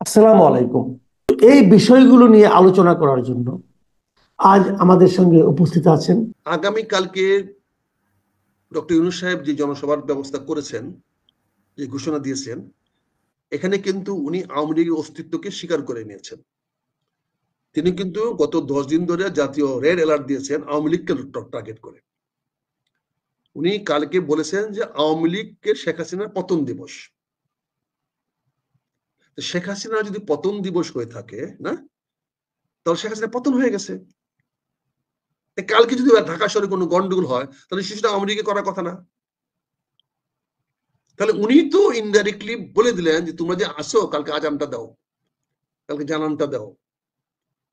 আসসালামু আলাইকুম। এই বিষয়গুলো নিয়ে আলোচনা করার জন্য আজ আমাদের সঙ্গে উপস্থিত আছেন আগামী কালকে ডক্টর ইউনূস সাহেব যে জনসভার ব্যবস্থা করেছেন, যে ঘোষণা দিয়েছেন, এখানে কিন্তু উনি আওয়ামী লীগের অস্তিত্বকে স্বীকার করে নিয়েছেন। তিনি কিন্তু গত 10 দিন ধরে জাতীয় রেড অ্যালার্ট দিয়েছেন আওয়ামী লীগকে টার্গেট করে। উনি কালকে বলেছেন যে আওয়ামী লীগকে শেখ হাসিনার পতন দিবস। শেখ হাসিনা যদি পতন দিবস হয়ে থাকে না, তাহলে শেখ হাসিনা পতন হয়ে গেছে। কালকে যদি ঢাকা শহরে কোনো গন্ডগোল হয়, তাহলে শিশুটা আওয়ামী লীগে করার কথা না। তাহলে উনি তো ইনডাইরেক্টলি বলে দিলেন যে তোমরা যে আসো কালকে আজানটা দাও, কালকে জানানটা দাও।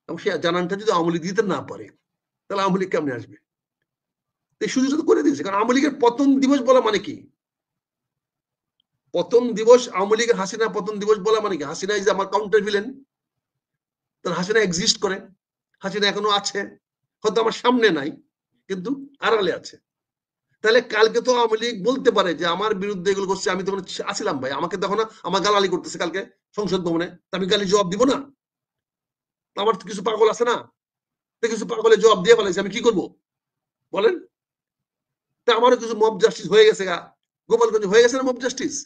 এবং সেই জানানটা যদি আওয়ামী লীগ দিতে না পারে, তাহলে আওয়ামী লীগ কেমনে আসবে? এই সুযোগটা তো করে দিয়েছে। কারণ আওয়ামী লীগের পতন দিবস বলা মানে কি? পতন দিবস আওয়ামী লীগের হাসিনা পতন দিবস বলা মানে কি? হাসিনা ইজ আমার কাউন্টার ভিলেন। তাহলে হাসিনা এক্সিস্ট করে, হাসিনা এখনো আছে, হয়তো আমার সামনে নাই, কিন্তু আড়ালে আছে। তাহলে কালকে তো আওয়ামী লীগ বলতে পারে যে আমার বিরুদ্ধে এগুলো করছে, আমি তখন আসিলাম ভাই, আমাকে দেখো না আমার গালালি করতেছে কালকে সংসদ ভবনে, আমি গালি জবাব দিব না? আমার তো কিছু পাগল আছে না, কিছু পাগলের জবাব দিয়ে ফেলাইছে, আমি কি করব বলেন? তা আমারও কিছু মব জাস্টিস হয়ে গেছে গা, গোপালগঞ্জ হয়ে গেছে না মব জাস্টিস,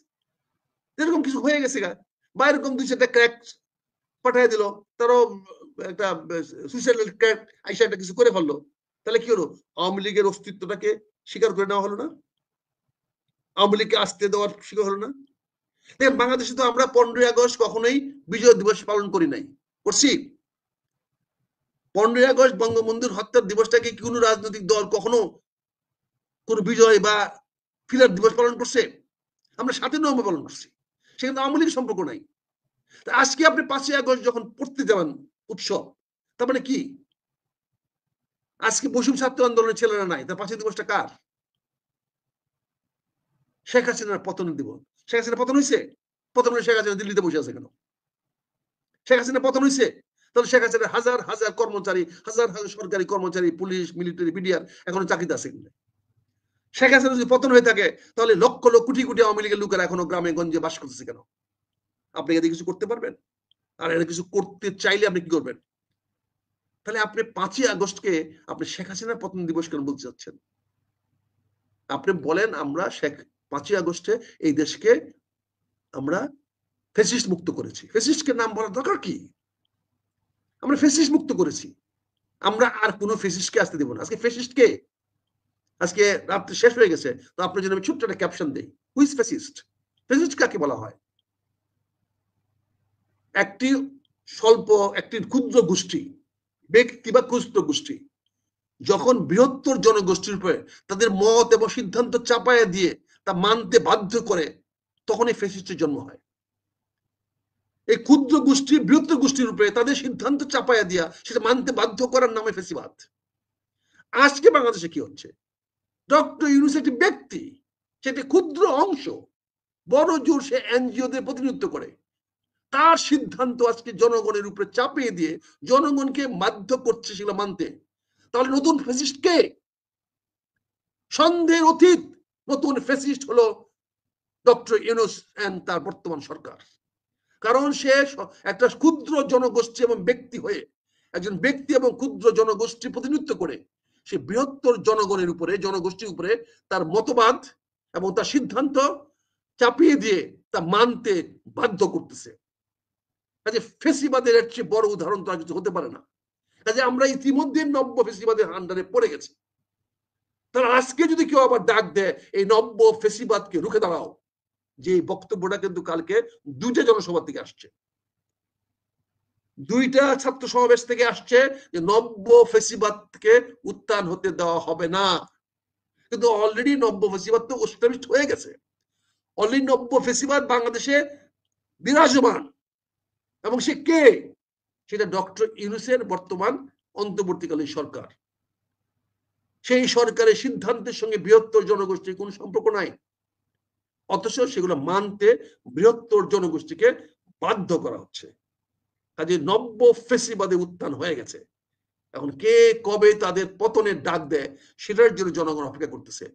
এরকম কিছু হয়ে গেছে গা, বা এরকম দুই চারটা ক্র্যাক পাঠিয়ে দিল, তারও একটা সুইসাইডাল ক্র্যাক আইসা একটা কিছু করে ফেললো, তাহলে কি হলো? আওয়ামী লীগের অস্তিত্বটাকে স্বীকার করে নেওয়া হলো না? আওয়ামী লীগকে আসতে দেওয়ার স্বীকার হলো না? দেখেন, বাংলাদেশে তো আমরা 15ই আগস্ট কখনোই বিজয় দিবস পালন করি নাই, করছি? 15ই আগস্ট বঙ্গবন্ধুর হত্যার দিবসটাকে কি কোনো রাজনৈতিক দল কখনো কোন বিজয় বা ফিরার দিবস পালন করছে? আমরা 7ই নভেম্বর পালন করছি, সেখানে আওয়ামী লীগ সম্পর্ক নাই। আজকে আপনি 5ই আগস্ট যখন পড়তে যাবেন উৎসব, তার মানে কি? আজকে বৈষম্য ছাত্র আন্দোলনের ছেলেরা নাই, তার 5ই দিবসটা কার? শেখ হাসিনার পতনের দিবস। শেখ হাসিনা পতন হয়েছে? পতন হলে শেখ হাসিনা দিল্লিতে বসে আছে কেন? শেখ হাসিনা পতন হয়েছে? তাহলে শেখ হাসিনার হাজার হাজার কর্মচারী, হাজার হাজার সরকারি কর্মচারী, পুলিশ, মিলিটারি, বিডিআর এখনো চাকরিতে আছে কিনা? শেখ হাসিনা যদি পতন হয়ে থাকে, তাহলে লক্ষ লক্ষ কোটি কোটি আওয়ামী লীগের লোকেরা এখনো গ্রামে গঞ্জে বাস করতেছে কেন? আপনি এদের কিছু করতে পারবেন? আর এরা কিছু করতে চাইলে আপনি কি করবেন? তাহলে আপনি 5ই আগস্টকে আপনি শেখ হাসিনার পতন দিবস কেন বলতে চাচ্ছেন? আপনি বলেন আমরা 5ই আগস্টে এই দেশকে আমরা ফেসিস্ট মুক্ত করেছি। ফেসিস্টকে নাম বলার দরকার কি? আমরা ফেসিস্ট মুক্ত করেছি, আমরা আর কোনো ফেসিস্টকে আসতে দেব না। আজকে ফেসিস্ট কে? আজকে রাত্রি শেষ হয়ে গেছে, তো আপনার জন্য আমি ছোট্ট একটা ক্যাপশন দেই। Who is fascist? ফেসিস্ট কাকে বলা হয়? একটি স্বল্প, একটি ক্ষুদ্র গোষ্ঠী, ব্যক্তি বা ক্ষুদ্র গোষ্ঠী যখন বৃহত্তর জনগোষ্ঠীর উপরে তাদের মত এবং সিদ্ধান্ত চাপায়া দিয়ে তা মানতে বাধ্য করে, তখনই ফ্যাসিস্টের জন্ম হয়। এই ক্ষুদ্র গোষ্ঠী বৃহত্তর গোষ্ঠীর উপরে তাদের সিদ্ধান্ত চাপায়া দিয়া সেটা মানতে বাধ্য করার নামে ফ্যাসিবাদ। আজকে বাংলাদেশে কি হচ্ছে? ডক্টর ইউনূস একটি ব্যক্তি, সেটি ক্ষুদ্র অংশ, বড় জোর সে এনজিওদের প্রতিনিধিত্ব করে, তার সিদ্ধান্ত আজকে জনগণের উপরে চাপিয়ে দিয়ে জনগণকে বাধ্য করছে সেগুলো মানতে। তাহলে নতুন ফ্যাসিস্ট কে? সন্দেহের অতীত নতুন ফ্যাসিস্ট হলো ডক্টর ইউনূস এন্ড তার বর্তমান সরকার। কারণ সে একটা ক্ষুদ্র জনগোষ্ঠী এবং ব্যক্তি হয়ে, একজন ব্যক্তি এবং ক্ষুদ্র জনগোষ্ঠী প্রতিনিধিত্ব করে সে বৃহত্তর জনগণের উপরে, জনগোষ্ঠীর উপরে তার মতবাদ এবং তার সিদ্ধান্ত চাপিয়ে দিয়ে তা মানতে বাধ্য করতেছে। কাজে ফেসিবাদের এর চেয়ে বড় উদাহরণ তো আর কিছু হতে পারে না। কাজে আমরা ইতিমধ্যে নব্য ফেসিবাদের আন্ডারে পড়ে গেছি। তাহলে আজকে যদি কেউ আবার ডাক দেয় এই নব্য ফেসিবাদকে রুখে দাঁড়াও, যে বক্তব্যটা কিন্তু কালকে 2টা জনসভা থেকে আসছে, 2টা ছাত্র সমাবেশ থেকে আসছে যে নব্য ফেসিবাদকে উত্থান হতে দেওয়া হবে না। কিন্তু অলরেডি নব্য ফেসিবাদ তো এস্টাবলিশড হয়ে গেছে। অলরেডি নব্য ফেসিবাদ বাংলাদেশে বিরাজমান। এবং সে কে? সেটা ডক্টর ইউনূসের বর্তমান অন্তর্বর্তীকালীন সরকার। সেই সরকারের সিদ্ধান্তের সঙ্গে বৃহত্তর জনগোষ্ঠীর কোনো সম্পর্ক নাই, অথচ সেগুলো মানতে বৃহত্তর জনগোষ্ঠীকে বাধ্য করা হচ্ছে। কাজে নব্য ফেসিবাদে উত্থান হয়ে গেছে। এখন কে কবে তাদের পতনের ডাক দেয় সেটার জন্য জনগণ অপেক্ষা করতেছে।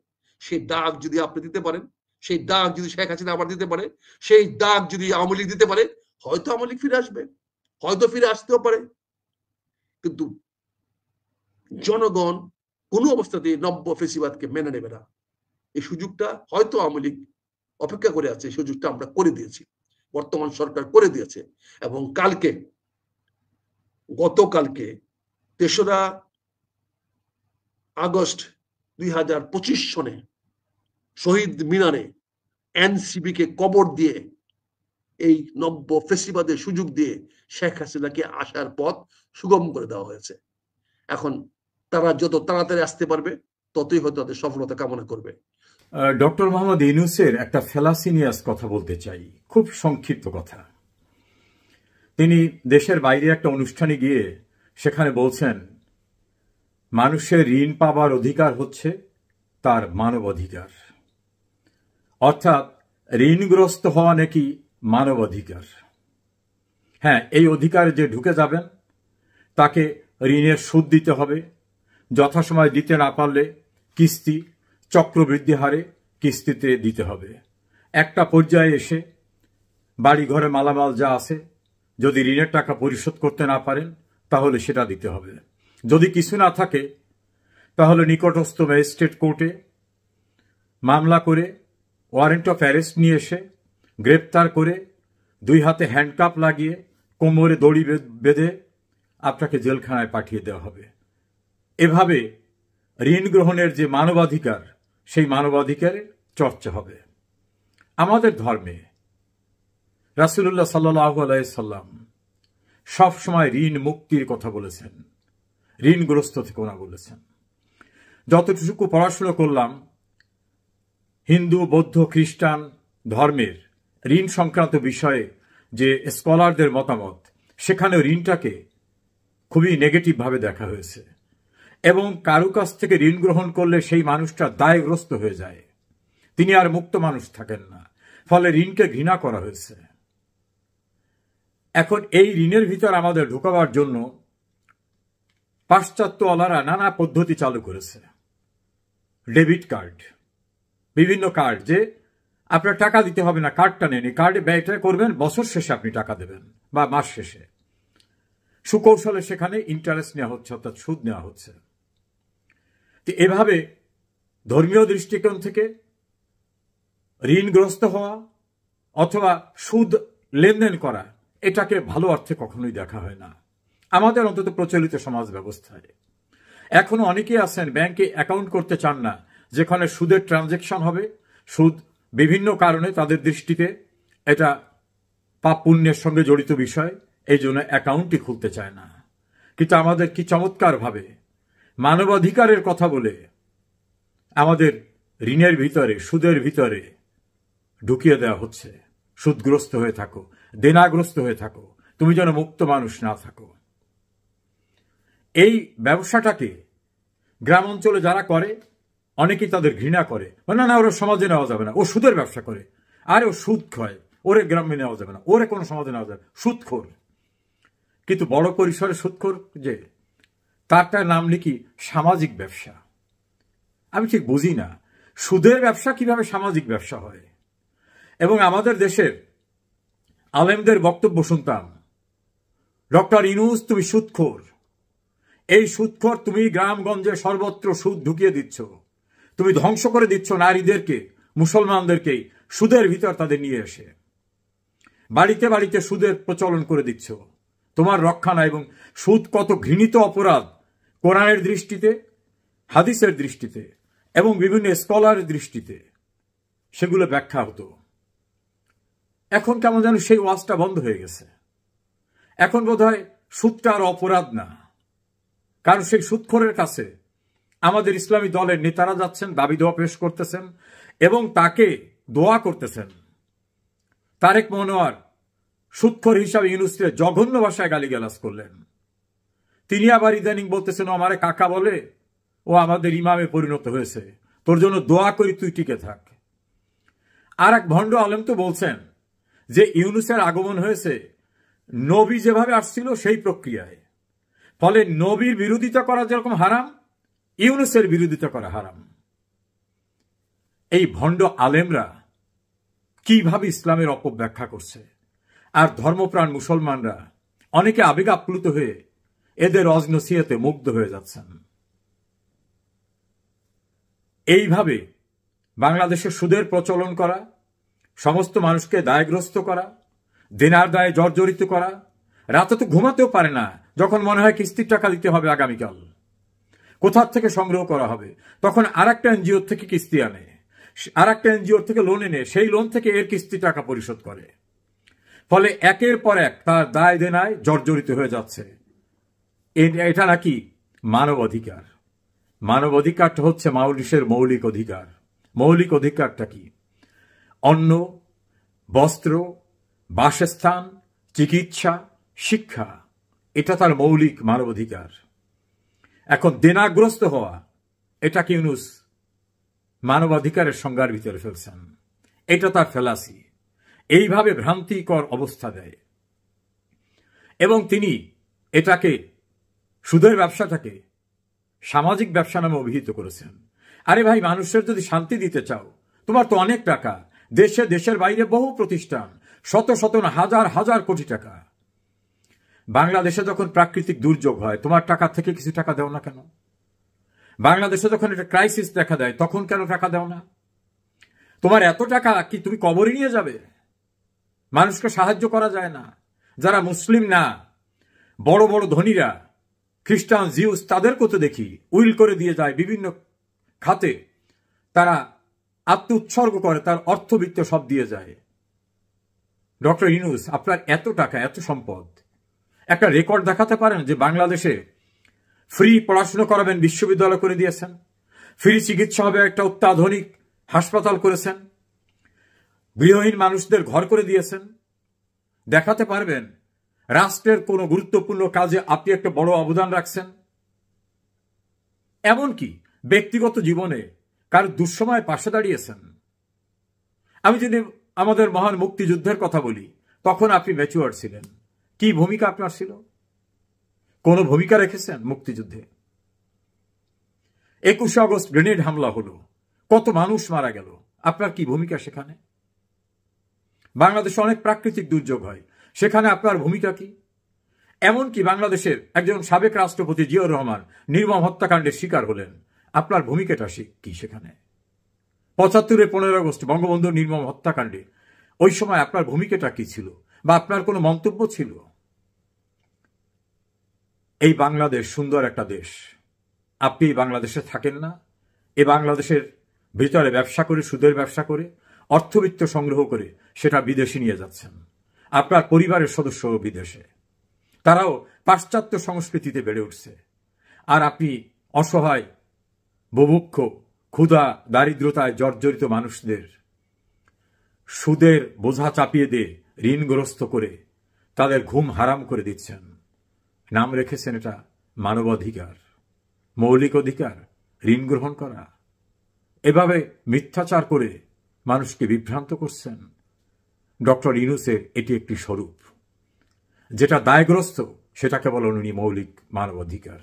সেই ডাক যদি আপনি দিতে পারেন, সেই ডাক যদি শেখ হাসিনা আবার দিতে পারে, সেই ডাক যদি আওয়ামী লীগ দিতে পারে, হয়তো আওয়ামী লীগ ফিরে আসবে, হয়তো ফিরে আসতেও পারে, কিন্তু জনগণ কোনো অবস্থাতেই নব্য ফেসিবাদকে মেনে নেবে না। এই সুযোগটা হয়তো আওয়ামী লীগ অপেক্ষা করে আছে, এই সুযোগটা আমরা করে দিয়েছি, বর্তমান সরকার করে দিয়েছে। এবং গতকালকে ৩রা আগস্ট ২০২৫ সনে শহীদ মিনারে এনসিপি কে কবর দিয়ে এই নব্য ফেসিবাদের সুযোগ দিয়ে শেখ হাসিনাকে আসার পথ সুগম করে দেওয়া হয়েছে। এখন তারা যত তাড়াতাড়ি আসতে পারবে ততই হয়তো তাদের সফলতা কামনা করবে। ডক্টর মোহাম্মদ ইউনূসের একটা ফেলাসিনিয়াস কথা বলতে চাই, খুব সংক্ষিপ্ত কথা। তিনি দেশের বাইরে একটা অনুষ্ঠানে গিয়ে সেখানে বলছেন, মানুষের ঋণ পাবার অধিকার হচ্ছে তার মানব অধিকার। অর্থাৎ ঋণগ্রস্ত হওয়া নাকি মানব অধিকার। হ্যাঁ, এই অধিকারে যে ঢুকে যাবেন তাকে ঋণের সুদ দিতে হবে, যথাসময় দিতে না পারলে কিস্তি চক্রবৃদ্ধি হারে কিস্তিতে দিতে হবে। একটা পর্যায়ে এসে বাড়ি ঘরে মালামাল যা আছে, যদি ঋণের টাকা পরিশোধ করতে না পারেন তাহলে সেটা দিতে হবে। যদি কিছু না থাকে তাহলে নিকটস্থ ম্যাজিস্ট্রেট কোর্টে মামলা করে ওয়ারেন্ট অফ অ্যারেস্ট নিয়ে এসে গ্রেপ্তার করে 2 হাতে হ্যান্ডকাপ লাগিয়ে কোমরে দড়ি বেঁধে আপনাকে জেলখানায় পাঠিয়ে দেওয়া হবে। এভাবে ঋণ গ্রহণের যে মানবাধিকার, সেই মানবাধিকারের চর্চা হবে। আমাদের ধর্মে রাসূলুল্লাহ সাল্লাল্লাহু আলাইহি সাল্লাম সবসময় ঋণ মুক্তির কথা বলেছেন, ঋণগ্রস্ত থেকে না বলেছেন। যতটুকু পড়াশোনা করলাম হিন্দু, বৌদ্ধ, খ্রিস্টান ধর্মের ঋণ সংক্রান্ত বিষয়ে যে স্কলারদের মতামত, সেখানে ঋণটাকে খুবই নেগেটিভ ভাবে দেখা হয়েছে এবং কারো কাছ থেকে ঋণ গ্রহণ করলে সেই মানুষটা দায়গ্রস্ত হয়ে যায়, তিনি আর মুক্ত মানুষ থাকেন না, ফলে ঋণকে ঘৃণা করা হয়েছে। এখন এই ঋণের ভিতর আমাদের ঢুকাবার জন্য পাশ্চাত্যওয়ালারা নানা পদ্ধতি চালু করেছে। ডেবিট কার্ড, বিভিন্ন কার্ড, যে আপনার টাকা দিতে হবে না, কার্ডটা নেন, এই কার্ডে ব্যয়টা করবেন, বছর শেষে আপনি টাকা দেবেন বা মাস শেষে। সুকৌশলে সেখানে ইন্টারেস্ট নেওয়া হচ্ছে, অর্থাৎ সুদ নেওয়া হচ্ছে। তো এভাবে ধর্মীয় দৃষ্টিকোণ থেকে ঋণগ্রস্ত হওয়া অথবা সুদ লেনদেন করা, এটাকে ভালো অর্থে কখনোই দেখা হয় না আমাদের অন্তত প্রচলিত সমাজ ব্যবস্থায়। এখনো অনেকেই আছেন ব্যাংকে অ্যাকাউন্ট করতে চান না, যেখানে সুদের ট্রানজেকশন হবে। সুদ বিভিন্ন কারণে তাদের দৃষ্টিতে এটা পাপ পুণ্যের সঙ্গে জড়িত বিষয়, এই জন্য অ্যাকাউন্টই খুলতে চায় না। কিন্তু আমাদের কি চমৎকার ভাবে মানবাধিকারের কথা বলে আমাদের ঋণের ভিতরে, সুদের ভিতরে ঢুকিয়ে দেওয়া হচ্ছে। সুদগ্রস্ত হয়ে থাকো, দেনাগ্রস্ত হয়ে থাকো, তুমি যেন মুক্ত মানুষ না থাকো। এই ব্যবসাটাকে গ্রাম অঞ্চলে যারা করে অনেকেই তাদের ঘৃণা করে, না না, ওরা সমাজে নেওয়া যাবে না, ও সুদের ব্যবসা করে, আরে ও সুদ খায়, ওরে গ্রামে নেওয়া যাবে না, ওরে কোনো সমাজে নেওয়া যাবে, সুদখোর। কিন্তু বড় পরিসরে সুদখোর যে, তারটার নাম লিখি সামাজিক ব্যবসা। আমি ঠিক বুঝি না সুদের ব্যবসা কিভাবে সামাজিক ব্যবসা হয়। এবং আমাদের দেশের আলেমদের বক্তব্য শুনতাম, ডক্টর ইউনূস তুমি সুদখোর, এই সুদখোর, তুমি গ্রামগঞ্জে সর্বত্র সুদ ঢুকিয়ে দিচ্ছ, তুমি ধ্বংস করে দিচ্ছ নারীদেরকে, মুসলমানদেরকে সুদের ভিতর তাদের নিয়ে এসে বাড়িতে বাড়িতে সুদের প্রচলন করে দিচ্ছ, তোমার রক্ষা নাই। এবং সুদ কত ঘৃণিত অপরাধ কোরআনের দৃষ্টিতে, হাদিসের দৃষ্টিতে এবং বিভিন্ন স্কলারের দৃষ্টিতে, সেগুলো ব্যাখ্যা হতো। এখন কেমন যেন সেই ওয়াজটা বন্ধ হয়ে গেছে। এখন বোধহয় সুদটা আর অপরাধ না, কারণ সেই সুদখোরের কাছে আমাদের ইসলামী দলের নেতারা যাচ্ছেন, দাবি দোয়া পেশ করতেছেন এবং তাকে দোয়া করতেছেন। তারেক মনোয়ার সুদখোর হিসাবে ইউনূসকে জঘন্য ভাষায় গালিগালাজ করলেন। তিনি আবার ইদানিং বলতেছেন, ও আমারে কাকা বলে, ও আমাদের ইমামে পরিণত হয়েছে, তোর জন্য দোয়া করি, তুই টিকে থাক। আর এক ভণ্ড আলেম তো বলছেন যে ইউনূসের আগমন হয়েছে নবী যেভাবে আসছিল সেই প্রক্রিয়ায়, ফলে নবীর বিরোধিতা করা যেরকম হারাম, ইউনূসের বিরোধিতা করা হারাম। এই ভণ্ড আলেমরা কিভাবে ইসলামের অপব্যাখ্যা করছে। আর ধর্মপ্রাণ মুসলমানরা অনেকে আবেগ আপ্লুত হয়ে এদের অজনসিয়াতে মুগ্ধ হয়ে যাচ্ছেন। এইভাবে বাংলাদেশে সুদের প্রচলন করা, সমস্ত মানুষকে দায়গ্রস্ত করা, দেনার দায়ে জর্জরিত করা, রাতে তো ঘুমাতেও পারে না যখন মনে হয় কিস্তির টাকা দিতে হবে আগামীকাল, কোথার থেকে সংগ্রহ করা হবে, তখন আর একটা এনজিও থেকে কিস্তি আনে, আর একটা এনজিওর থেকে লোন এনে সেই লোন থেকে এর কিস্তি টাকা পরিশোধ করে। ফলে একের পর এক তার দায় দেনায় জর্জরিত হয়ে যাচ্ছে। এটা নাকি মানব অধিকার? মানব অধিকারটা হচ্ছে মানুষের মৌলিক অধিকার। মৌলিক অধিকারটা কি? অন্ন, বস্ত্র, বাসস্থান, চিকিৎসা, শিক্ষা, এটা তার মৌলিক মানবাধিকার। এখন দেনাগ্রস্ত হওয়া, এটা কি ইউনূস মানবাধিকারের সংজ্ঞার ভিতরে ফেলছেন? এটা তার ফেলাসি। এইভাবে ভ্রান্তিকর অবস্থা দেয় এবং তিনি এটাকে, সুদের ব্যবসাটাকে সামাজিক ব্যবসা নামে অভিহিত করেছেন। আরে ভাই, মানুষের যদি শান্তি দিতে চাও, তোমার তো অনেক টাকা, দেশে দেশের বাইরে বহু প্রতিষ্ঠান, শত শত না হাজার হাজার কোটি টাকা। বাংলাদেশে যখন প্রাকৃতিক দুর্যোগ হয়, তোমার টাকা থেকে কিছু টাকা দাও না কেন? বাংলাদেশে যখন একটা ক্রাইসিস দেখা দেয়, তখন কেন টাকা দাও না? তোমার এত টাকা কি তুমি কবরে নিয়ে যাবে? মানুষকে সাহায্য করা যায় না? যারা মুসলিম না, বড় বড় ধনীরা, খ্রিস্টান, জিউস, তাদেরকেও তো দেখি উইল করে দিয়ে যায় বিভিন্ন খাতে, তারা আত্ম উৎসর্গ করে, তার অর্থবিত্ত সব দিয়ে যায়। ডক্টর ইউনূস, আপনার এত টাকা, এত সম্পদ, একটা রেকর্ড দেখাতে পারেন যে বাংলাদেশে ফ্রি পড়াশোনা করাবেন, বিশ্ববিদ্যালয় করে দিয়েছেন, ফ্রি চিকিৎসা হবে, একটা অত্যাধুনিক হাসপাতাল করেছেন, গৃহহীন মানুষদের ঘর করে দিয়েছেন? দেখাতে পারবেন রাষ্ট্রের কোন গুরুত্বপূর্ণ কাজে আপনি একটা বড় অবদান রাখছেন? এমনকি ব্যক্তিগত জীবনে কার দুঃসময়ে পাশে দাঁড়িয়েছেন? আমি যদি আমাদের মহান মুক্তিযুদ্ধের কথা বলি, তখন আপনি ম্যাচিউর ছিলেন। কি ভূমিকা আপনার ছিল? কোন ভূমিকা রেখেছেন মুক্তিযুদ্ধে? 21শে আগস্ট গ্রেনেড হামলা হলো, কত মানুষ মারা গেল, আপনার কি ভূমিকা সেখানে? বাংলাদেশে অনেক প্রাকৃতিক দুর্যোগ হয়, সেখানে আপনার ভূমিকা কি? এমনকি বাংলাদেশের একজন সাবেক রাষ্ট্রপতি জিয়াউর রহমান নির্মম হত্যাকাণ্ডের শিকার হলেন, আপনার ভূমিকাটা কি সেখানে? ৭৫-এর 15 আগস্ট বঙ্গবন্ধুর নির্মম হত্যাকাণ্ডে ওই সময় আপনার ভূমিকাটা কি ছিল, বা আপনার কোনো মন্তব্য ছিল? এই বাংলাদেশ সুন্দর একটা দেশ, আপনি এই বাংলাদেশে থাকেন না। এই বাংলাদেশের ভিতরে ব্যবসা করে, সুদের ব্যবসা করে, অর্থবিত্ত সংগ্রহ করে সেটা বিদেশে নিয়ে যাচ্ছেন। আপনার পরিবারের সদস্য বিদেশে, তারাও পাশ্চাত্য সংস্কৃতিতে বেড়ে উঠছে, আর আপনি অসহায়, বুভুক্ষ, ক্ষুধা, দারিদ্রতায় জর্জরিত মানুষদের সুদের বোঝা চাপিয়ে দিয়ে ঋণগ্রস্ত করে তাদের ঘুম হারাম করে দিচ্ছেন। নাম রেখেছেন এটা মানবাধিকার, মৌলিক অধিকার, ঋণ গ্রহণ করা। এভাবে মিথ্যাচার করে মানুষকে বিভ্রান্ত করছেন। ডক্টর ইউনূসের এটি একটি স্বরূপ, যেটা দায়গ্রস্ত, সেটাকে বলেন উনি মৌলিক মানবাধিকার।